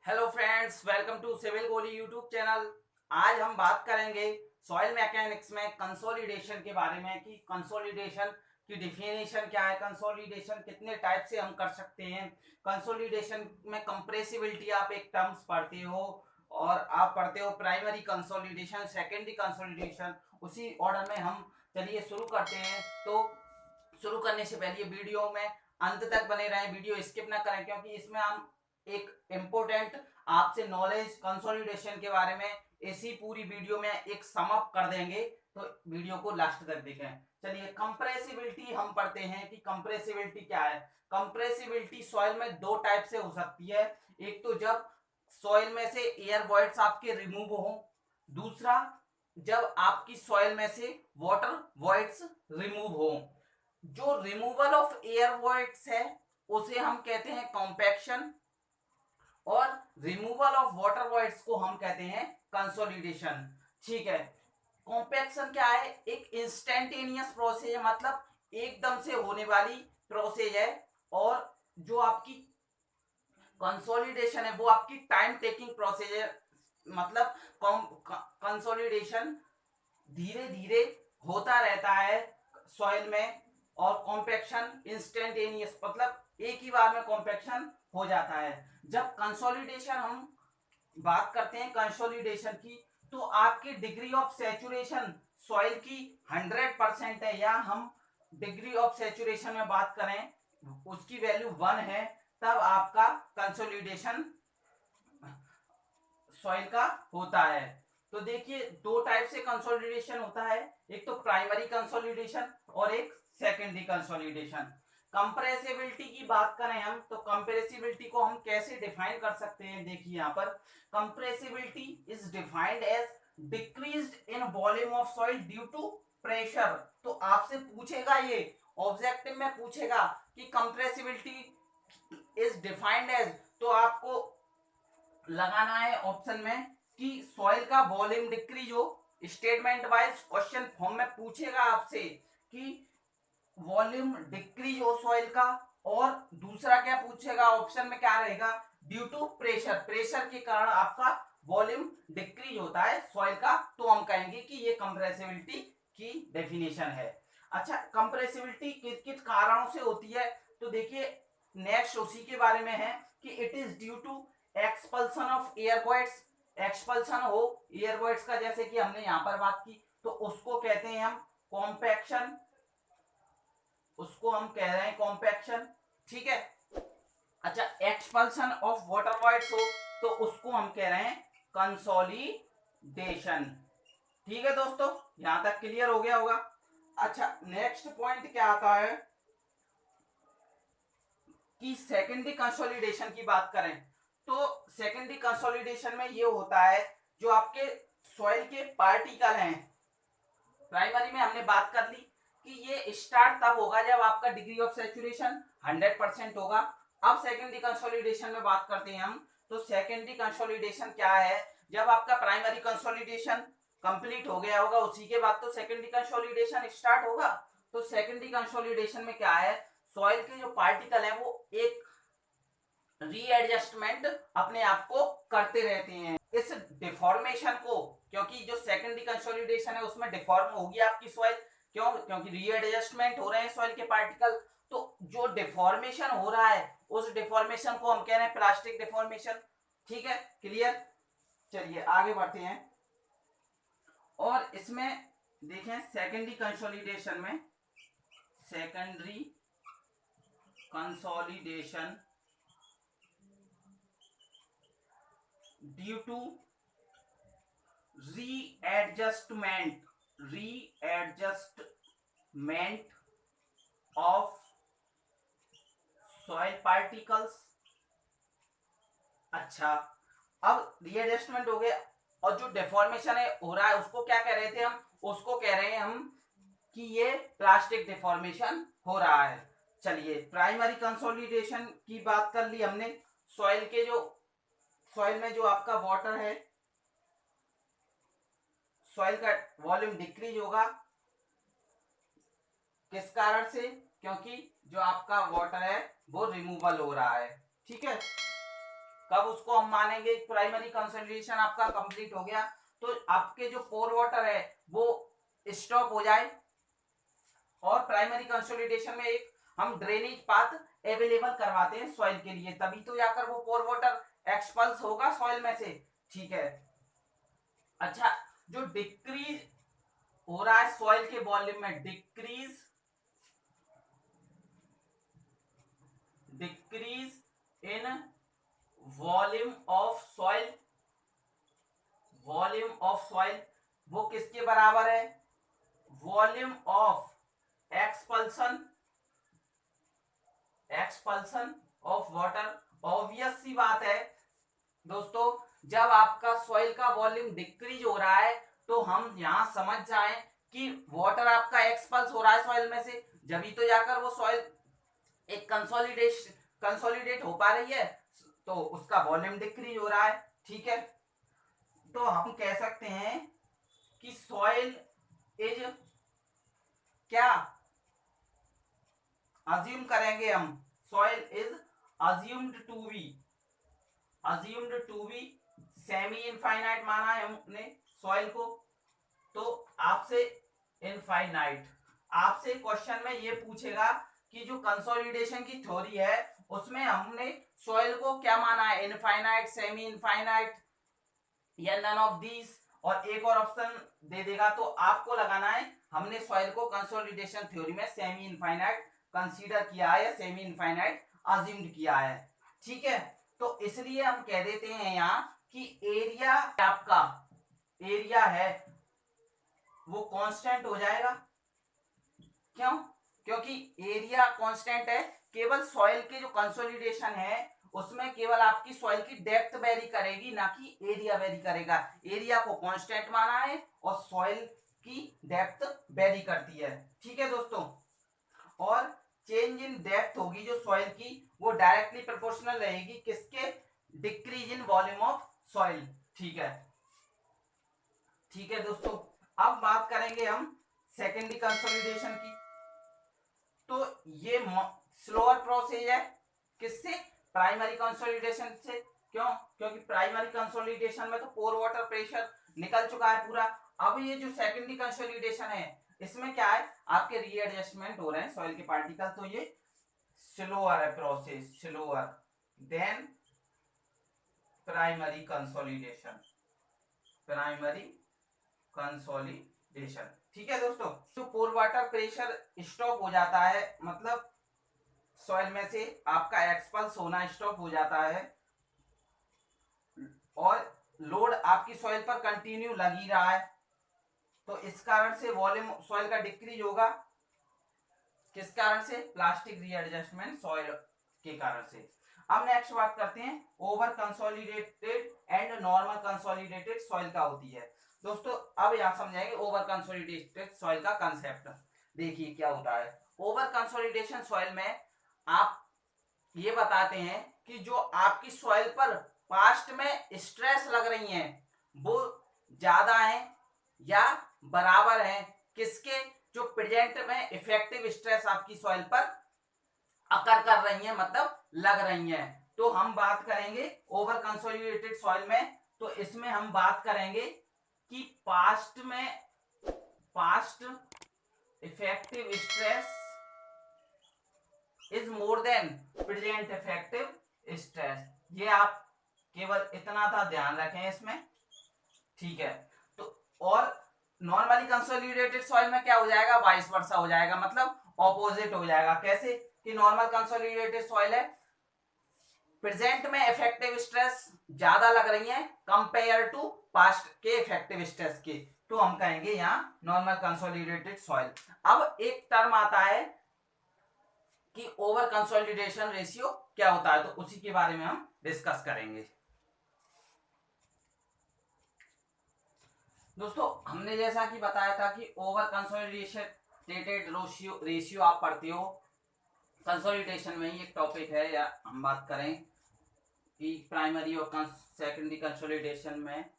Hello friends, welcome to Civil Goli YouTube channel. आज हम बात करेंगे सॉइल मैकेनिक्स में कंसोलिडेशन के बारे में कि कंसोलिडेशन की डिफिनेशन क्या है, कंसोलिडेशन कितने टाइप से हम कर सकते हैं। कंसोलिडेशन में कंप्रेसिबिलिटी आप एक टर्म्स पढ़ते हो और आप पढ़ते हो प्राइमरी कंसोलिडेशन, सेकेंडरी कंसोलिडेशन। उसी ऑर्डर में हम चलिए शुरू करते हैं। तो शुरू करने से पहले वीडियो में अंत तक बने रहें, वीडियो स्किप ना करें, क्योंकि इसमें हम एक इम्पोर्टेंट आपसे नॉलेज कंसोलिडेशन के बारे में इसी पूरी वीडियो में एक सम अप कर देंगे। तो वीडियो को लास्ट तक देखें। चलिए, कंप्रेसिबिलिटी हम पढ़ते हैं कि कंप्रेसिबिलिटी क्या है। कंप्रेसिबिलिटी सॉइल में दो टाइप से हो सकती है। एक तो जब सॉइल में से एयर वॉइड्स आपके रिमूव हो, दूसरा जब आपकी सॉइल में से वाटर वॉइड्स रिमूव हो। जो रिमूवल ऑफ एयर वॉइड्स है उसे हम कहते हैं कॉम्पैक्शन, और रिमूवल ऑफ वाटर वॉइड्स को हम कहते हैं कंसोलिडेशन। ठीक है, कॉम्पैक्शन क्या है? एक इंस्टेंटेनियस प्रोसेस है, मतलब एकदम से होने वाली प्रोसेस है। और जो आपकी कंसोलिडेशन है वो आपकी टाइम टेकिंग प्रोसेस है, मतलब कंसोलिडेशन धीरे धीरे होता रहता है सॉइल में, और कॉम्पैक्शन इंस्टेंटेनियस, मतलब एक ही बार में कॉम्पैक्शन हो जाता है। जब कंसोलिडेशन हम बात करते हैं कंसोलिडेशन की, तो आपकी डिग्री ऑफ सैचुरेशन सॉइल की 100% है, या हम डिग्री ऑफ सैचुरेशन में बात करें उसकी वैल्यू 1 है, तब आपका कंसोलिडेशन सॉइल का होता है। तो देखिए, दो टाइप से कंसोलिडेशन होता है, एक तो प्राइमरी कंसोलिडेशन और एक सेकेंडरी कंसोलिडेशन। कंप्रेसिबिलिटी की बात करें हम, तो कंप्रेसिबिलिटी को हम कैसे डिफाइन कर सकते हैं? देखिए यहाँ पर, compressibility is defined as decreased in volume of soil due to pressure. तो आपसे पूछेगा, ये ऑब्जेक्टिव में पूछेगा कि कंप्रेसिबिलिटी इज डिफाइंड एज, तो आपको लगाना है ऑप्शन में कि सॉइल का वॉल्यूम डिक्रीज हो। स्टेटमेंट वाइज क्वेश्चन फॉर्म में पूछेगा आपसे कि वॉल्यूम डिक्रीज हो सॉइल का, और दूसरा क्या पूछेगा ऑप्शन में, क्या रहेगा? ड्यू टू प्रेशर, प्रेशर के कारण आपका वॉल्यूम डिक्रीज होता है सॉइल का, तो हम कहेंगे कि ये कंप्रेसिबिलिटी की डेफिनेशन है। अच्छा, कंप्रेसिबिलिटी किस किस कारणों से होती है? तो देखिए, नेक्स्ट उसी के बारे में है कि it is due to expulsion of air voids. Expulsion हो एयर वॉइड्स का, जैसे कि हमने यहां पर बात की, तो उसको कहते हैं हम कॉम्पैक्शन, उसको हम कह रहे हैं कॉम्पैक्शन। ठीक है। अच्छा, एक्सपल्सन ऑफ वाटर वॉइड्स हो तो उसको हम कह रहे हैं कंसोलिडेशन। ठीक है दोस्तों, यहां तक क्लियर हो गया होगा। अच्छा, नेक्स्ट पॉइंट क्या आता है कि सेकेंडरी कंसोलिडेशन की बात करें, तो सेकेंडरी कंसोलिडेशन में ये होता है, जो आपके सॉइल के पार्टिकल हैं, प्राइमरी में हमने बात कर ली कि ये स्टार्ट तब होगा जब आपका डिग्री ऑफ सैचुरेशन 100% होगा। अब सेकेंडरी कंसोलिडेशन में बात करते हैं हम, तो सेकेंडरी कंसोलिडेशन क्या है? जब आपका प्राइमरी कंसोलिडेशन कंप्लीट हो गया होगा, उसी के बाद तो सेकेंडरी कंसोलिडेशन स्टार्ट होगा। तो सेकेंडरी कंसोलिडेशन में क्या है, सॉइल के जो पार्टिकल है वो एक रीएडजस्टमेंट अपने आप को करते रहते हैं। इस डिफॉर्मेशन को, क्योंकि जो सेकेंडरी कंसोलिडेशन है उसमें डिफॉर्म होगी आपकी सॉइल, क्यों? क्योंकि रीएडजस्टमेंट हो रहे हैं सॉइल के पार्टिकल। तो जो डिफॉर्मेशन हो रहा है उस डिफॉर्मेशन को हम कह रहे हैं प्लास्टिक डिफॉर्मेशन। ठीक है, क्लियर? चलिए आगे बढ़ते हैं। और इसमें देखें, सेकेंडरी कंसोलिडेशन में, secondary consolidation due to readjustment of soil particles. अच्छा, अब रीएडजस्टमेंट हो गया, और जो डिफॉर्मेशन है हो रहा है उसको क्या कह रहे थे हम? उसको कह रहे हैं हम कि ये प्लास्टिक डिफॉर्मेशन हो रहा है। चलिए, प्राइमरी कंसोलिडेशन की बात कर ली हमने। सॉइल के जो सॉइल में जो आपका वाटर है, सॉइल का वॉल्यूम डिक्रीज होगा, किस कारण से? क्योंकि जो आपका वाटर है वो रिमूवल हो रहा है। ठीक है, कब उसको हम मानेंगे प्राइमरी कंसोलिडेशन आपका कंप्लीट हो गया, तो आपके जो पोर वाटर है वो स्टॉप हो जाए, और प्राइमरी कंसोलिडेशन में एक हम ड्रेनेज पाथ अवेलेबल करवाते हैं सॉइल के लिए, तभी तो जाकर वो पोर वाटर एक्सपल्स होगा सॉइल में से। ठीक है, अच्छा, जो डिक्रीज हो रहा है सॉइल के वॉल्यूम में, decrease in volume of soil, volume of soil वो किसके बराबर है, volume of expulsion, expulsion of water. Obvious सी बात है दोस्तों, जब आपका सॉइल का वॉल्यूम डिक्रीज हो रहा है तो हम यहां समझ जाएं कि वाटर आपका एक्सपल्स हो रहा है सॉइल में से, जब तो जाकर वो सॉइल एक कंसोलिडेट हो पा रही है, तो उसका वॉल्यूम डिक्रीज हो रहा है। ठीक है, तो हम कह सकते हैं कि सॉइल इज क्या, अज्यूम करेंगे हम, soil is assumed to be semi infinite माना है हमने सॉइल को, तो आपसे इनफाइनाइट, आपसे क्वेश्चन में ये पूछेगा कि जो कंसोलिडेशन की थ्योरी है उसमें हमने सॉइल को क्या माना है, इनफाइनाइट, सेमी इनफाइनाइट या नन ऑफ दीज, और एक और ऑप्शन दे देगा, तो आपको लगाना है हमने सॉइल को कंसोलिडेशन थ्योरी में सेमी इनफाइनाइट कंसीडर किया है या सेमी इनफाइनाइट अज्यूम्ड किया है। ठीक है, तो इसलिए हम कह देते हैं यहाँ कि एरिया आपका एरिया है वो कांस्टेंट हो जाएगा। क्यों? क्योंकि एरिया कांस्टेंट है, केवल सॉइल के जो कंसोलिडेशन है उसमें केवल आपकी सॉइल की डेप्थ वेरी करेगी, ना कि एरिया वेरी करेगा। एरिया को कांस्टेंट माना है और सॉइल की डेप्थ वेरी करती है। ठीक है दोस्तों, और चेंज इन डेप्थ होगी जो सॉइल की, वो डायरेक्टली प्रोपोर्शनल रहेगी किसके, decrease in volume of soil. ठीक है, ठीक है दोस्तों, अब बात करेंगे हम सेकेंडरी कंसोलिडेशन की। तो ये स्लोअर प्रोसेस है किससे, प्राइमरी कंसोलिडेशन से। क्यों? क्योंकि प्राइमरी कंसोलिडेशन में तो पोर वाटर प्रेशर निकल चुका है पूरा। अब ये जो सेकेंडरी कंसोलिडेशन है इसमें क्या है, आपके रीएडजस्टमेंट हो रहे हैं सॉइल के पार्टिकल, तो ये स्लोअर है process, slower then primary consolidation, primary consolidation. ठीक है दोस्तों, जो पोर वाटर प्रेशर स्टॉप हो जाता है, मतलब सॉइल में से आपका एक्सपल्स होना स्टॉप हो जाता है और लोड आपकी सॉइल पर कंटिन्यू लग ही रहा है, तो इस कारण से वॉल्यूम सॉइल का डिक्रीज होगा। किस कारण से, प्लास्टिक रीएडजस्टमेंट सॉइल के कारण से। अब नेक्स्ट बात करते हैं over consolidated and normal consolidated soil का होती है। दोस्तों अब यहां समझाएंगे ओवर कंसोलिडेटेड सॉइल का कंसेप्ट। देखिए क्या होता है, ओवर कंसोलिडेशन सॉइल में आप ये बताते हैं कि जो आपकी सॉइल पर पास्ट में स्ट्रेस लग रही हैं वो ज्यादा है या बराबर है किसके, जो प्रेजेंट में इफेक्टिव स्ट्रेस आपकी सॉइल पर अकर कर रही हैं, मतलब लग रही हैं। तो हम बात करेंगे ओवर कंसोलिडेटेड सॉइल में, तो इसमें हम बात करेंगे कि past effective stress is more than present effective stress. ये आप केवल इतना था ध्यान रखें इसमें। ठीक है, तो और नॉर्मली कंसोलिडेटेड सॉइल में क्या हो जाएगा, वाइस वर्सा हो जाएगा, मतलब ऑपोजिट हो जाएगा। कैसे कि नॉर्मल कंसोलिडेटेड सॉइल है, प्रेजेंट में इफेक्टिव स्ट्रेस ज्यादा लग रही है कंपेयर टू पास्ट के इफेक्टिव स्ट्रेस के, तो हम कहेंगे यहाँ नॉर्मल कंसोलिडेटेड सॉइल। अब एक टर्म आता है कि ओवर कंसोलिडेशन रेशियो क्या होता है, तो उसी के बारे में हम डिस्कस करेंगे। दोस्तों हमने जैसा कि बताया था कि ओवर कंसोलिडेटेड रेशियो आप पढ़ते हो, कंसोलिडेशन में ही एक टॉपिक है, या हम बात करें कि प्राइमरी और सेकेंडरी कंसोलिडेशन में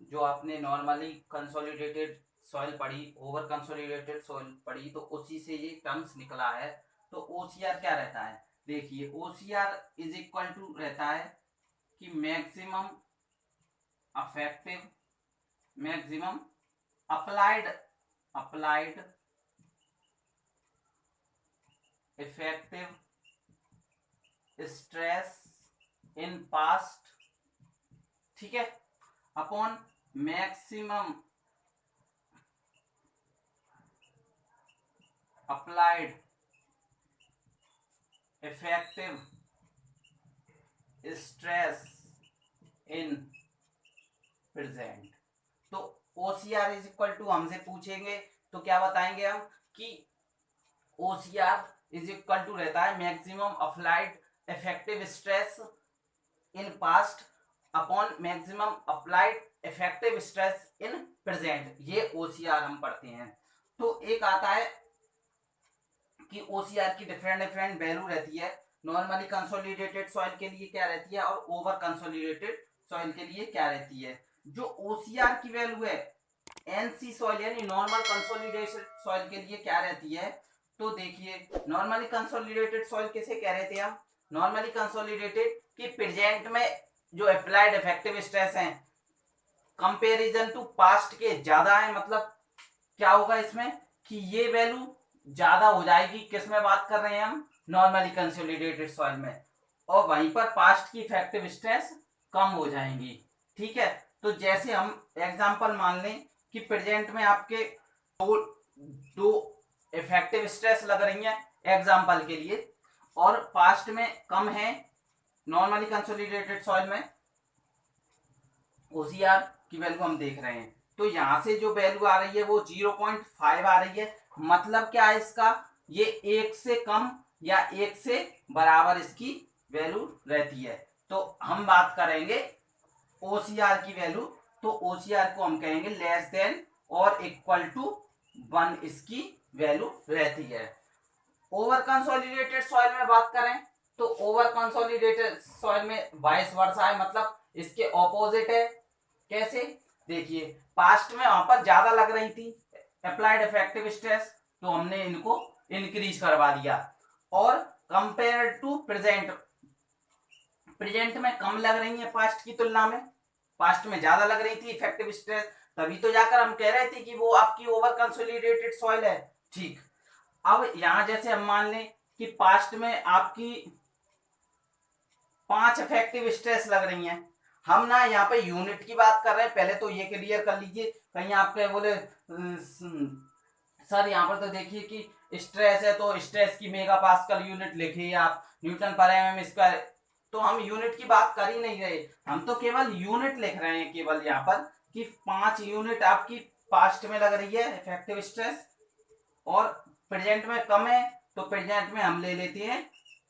जो आपने नॉर्मली कंसोलिडेटेड सॉइल पढ़ी, ओवर कंसोलिडेटेड सॉइल पढ़ी, तो उसी से ये टर्म्स निकला है। तो ओसीआर क्या रहता है, देखिए ओसीआर इज इक्वल टू रहता है कि maximum applied effective stress in past, ठीक है, upon maximum applied effective stress in present. तो OCR इज इक्वल टू हमसे पूछेंगे तो क्या बताएंगे हम कि OCR इज इक्वल टू रहता है maximum applied effective stress in past upon maximum applied effective stress in present. ये OCR हम पढ़ते हैं। तो एक आता है कि OCR की डिफरेंट वैल्यू रहती है। नॉर्मली कंसोलिडेटेड सॉइल के लिए क्या रहती है और ओवर कंसोलिडेटेड सॉइल के लिए क्या रहती है। जो OCR की वैल्यू है NC सॉइल यानी नॉर्मल कंसोलिडेटेड सॉइल के लिए क्या रहती है, तो देखिए नॉर्मली कंसोलिडेटेड सॉइल किसे कह रहे थे हम, नॉर्मली कंसोलिडेटेड कि प्रेजेंट में जो अप्लाइड इफेक्टिव स्ट्रेस है कंपैरिजन टू पास्ट के ज्यादा है। मतलब क्या होगा इसमें कि ये वैल्यू ज्यादा हो जाएगी, किस में बात कर रहे हैं हम, नॉर्मली कंसोलिडेटेड सॉइल में, और वहीं पर पास्ट की इफेक्टिव स्ट्रेस कम हो जाएंगी, ठीक है। तो जैसे हम एग्जांपल मान लें कि प्रेजेंट में आपके दो इफेक्टिव स्ट्रेस लग रही हैं एग्जांपल के लिए, और पास्ट में कम है नॉर्मली कंसोलिडेटेड सॉइल में, OCR की वैल्यू हम देख रहे हैं। तो यहां से जो वैल्यू आ रही है वो 0.5 आ रही है। मतलब क्या है इसका, ये 1 से कम या 1 से बराबर इसकी वैल्यू रहती है। तो हम बात करेंगे OCR की वैल्यू, तो OCR को हम कहेंगे लेस देन और इक्वल टू 1 इसकी वैल्यू रहती है। ओवर कंसोलिडेटेड सॉइल में बात करें तो ओवर कंसोलिडेटेड सॉइल में वाइस वर्सा है, मतलब इसके ऑपोजिट है। कैसे, देखिए पास्ट में वहां पर ज्यादा लग रही थी अप्लाइड इफेक्टिव स्ट्रेस, तो हमने इनको इंक्रीज करवा दिया, और कंपेयर टू प्रेजेंट, प्रेजेंट में कम लग रही है पास्ट की तुलना में, पास्ट में ज्यादा लग रही थी इफेक्टिव स्ट्रेस, तभी तो जाकर हम कह रहे थे कि वो आपकी ओवर कंसोलिडेटेड सॉइल है, ठीक। अब यहां जैसे हम मान लें कि पास्ट में आपकी 5 इफेक्टिव स्ट्रेस लग रही हैं, हम ना यहाँ पे यूनिट की बात कर रहे हैं, पहले तो ये क्लियर कर लीजिए, कहीं आपके बोले सर यहाँ पर तो देखिए कि स्ट्रेस है तो स्ट्रेस की मेगा पास्कल यूनिट लिखिए आप, न्यूटन पर mm स्क्वायर, तो हम यूनिट की बात कर ही नहीं रहे, हम तो केवल यूनिट लिख रहे हैं केवल यहाँ पर कि 5 यूनिट आपकी पास्ट में लग रही है इफेक्टिव स्ट्रेस, और प्रेजेंट में कम है तो प्रेजेंट में हम ले लेते हैं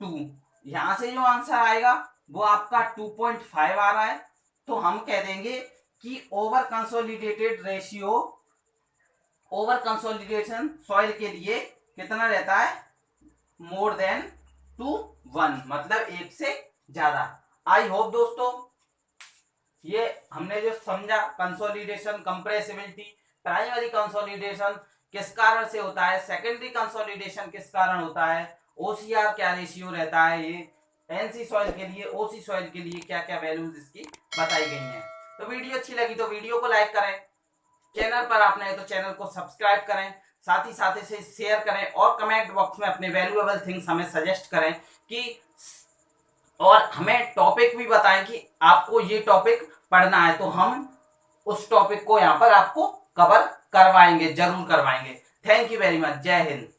2। यहां से जो आंसर आएगा वो आपका 2.5 आ रहा है, तो हम कह देंगे कि over consolidated ratio, over consolidation soil के लिए कितना रहता है, मोर देन 2:1, मतलब 1 से ज्यादा। आई होप दोस्तों ये हमने जो समझा कंसोलिडेशन, कंप्रेसिबिलिटी, प्राइमरी कंसोलिडेशन किस कारण से होता है, सेकेंडरी कंसोलिडेशन किस कारण होता है, OCR क्या रेशियो रहता है, ये NC सॉइल के लिए, OC सॉइल के लिए क्या क्या वैल्यूज इसकी बताई गई हैं। तो वीडियो अच्छी लगी तो वीडियो को लाइक करें, चैनल पर आप नए तो चैनल को सब्सक्राइब करें, साथ ही साथ इसे शेयर करें, और कमेंट बॉक्स में अपने वैल्यूएबल थिंग्स हमें सजेस्ट करें कि, और हमें टॉपिक भी बताएं कि आपको ये टॉपिक पढ़ना है, तो हम उस टॉपिक को यहाँ पर आपको कवर करवाएंगे, जरूर करवाएंगे। थैंक यू वेरी मच, जय हिंद।